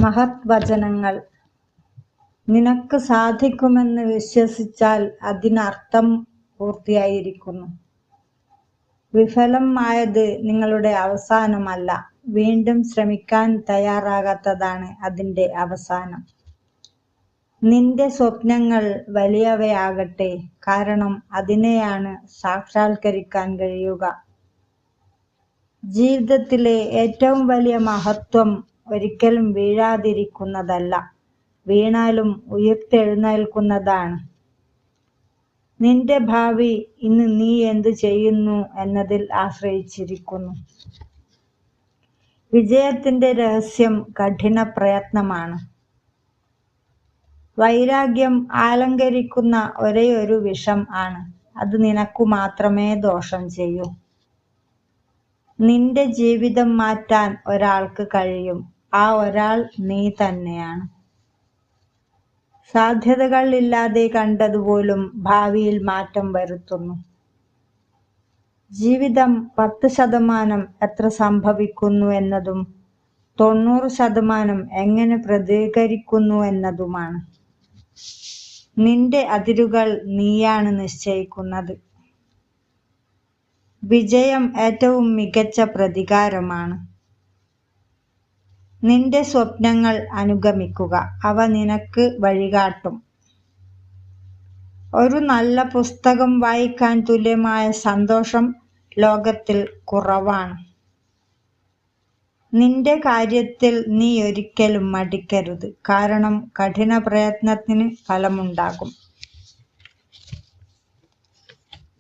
മഹത് വചനങ്ങൾ. നിനക്ക് സാധിക്കുമെന്ന് വിശ്വസിച്ചാൽ അതിനർത്ഥം പൂർത്തിയായിരിക്കുന്നു. വിഫലം ആയത് നിങ്ങളുടെ അവസാനമല്ല, വീണ്ടും ശ്രമിക്കാൻ തയ്യാറാകാത്തതാണ് അതിന്റെ അവസാനം. നിന്റെ സ്വപ്നങ്ങൾ വലിയവയാകട്ടെ, കാരണം അതിനെയാണ് സാക്ഷാത്കരിക്കാൻ കഴിയുക. ജീവിതത്തിലെ ഏറ്റവും വലിയ മഹത്വം ഒരിക്കലും വീഴാതിരിക്കുന്നതല്ല, വീണാലും ഉയിർത്തെഴുന്നേൽക്കുന്നതാണ്. നിന്റെ ഭാവി ഇന്ന് നീ എന്തു ചെയ്യുന്നു എന്നതിൽ ആശ്രയിച്ചിരിക്കുന്നു. വിജയത്തിന്റെ രഹസ്യം കഠിന പ്രയത്നമാണ്. വൈരാഗ്യം ആലങ്കരിക്കുന്ന ഒരേയൊരു വിഷം ആണ്. അത് നിനക്കു മാത്രമേ ദോഷം ചെയ്യൂ. നിന്റെ ജീവിതം മാറ്റാൻ ഒരാൾക്ക് കഴിയും. ആ ഒരാൾ നീ തന്നെയാണ്. സാധ്യതകൾ ഇല്ലാതെ കണ്ടതുപോലും ഭാവിയിൽ മാറ്റം വരുത്തുന്നു. ജീവിതം 10% എത്ര സംഭവിക്കുന്നു എന്നതും 90% എങ്ങനെ പ്രതികരിക്കുന്നു എന്നതുമാണ്. നിന്റെ അതിരുകൾ നീയാണ് നിശ്ചയിക്കുന്നത്. വിജയം ഏറ്റവും മികച്ച പ്രതികാരമാണ്. നിന്റെ സ്വപ്നങ്ങൾ അനുഗമിക്കുക, അവ നിനക്ക് വഴികാട്ടും. ഒരു നല്ല പുസ്തകം വായിക്കാൻ തുല്യമായ സന്തോഷം ലോകത്തിൽ കുറവാണ്. നിന്റെ കാര്യത്തിൽ നീ ഒരിക്കലും മടിക്കരുത്, കാരണം കഠിന പ്രയത്നത്തിന് ഫലമുണ്ടാകും.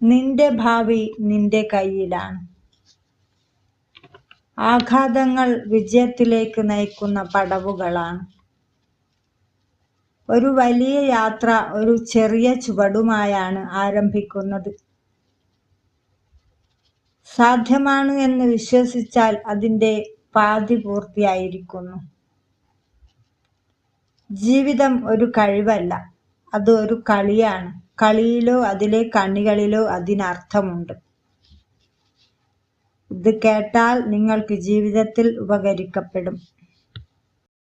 നിന്റെ ഭാവി നിന്റെ കയ്യിലാണ്. ആഘാതങ്ങൾ വിജയത്തിലേക്ക് നയിക്കുന്ന പടവുകളാണ്. ഒരു വലിയ യാത്ര ഒരു ചെറിയ ചുവടുമായാണ് ആരംഭിക്കുന്നത്. സാധ്യമാണ് എന്ന് വിശ്വസിച്ചാൽ അതിന്റെ പാതി പൂർത്തിയായിരിക്കുന്നു. ജീവിതം ഒരു കഴിവല്ല, അത് ഒരു കളിയാണ്. കളിയിലോ അതിലെ കണികളിലോ അതിനർത്ഥമുണ്ട്. ഇത് കേട്ടാൽ നിങ്ങൾക്ക് ജീവിതത്തിൽ ഉപകരിക്കപ്പെടും.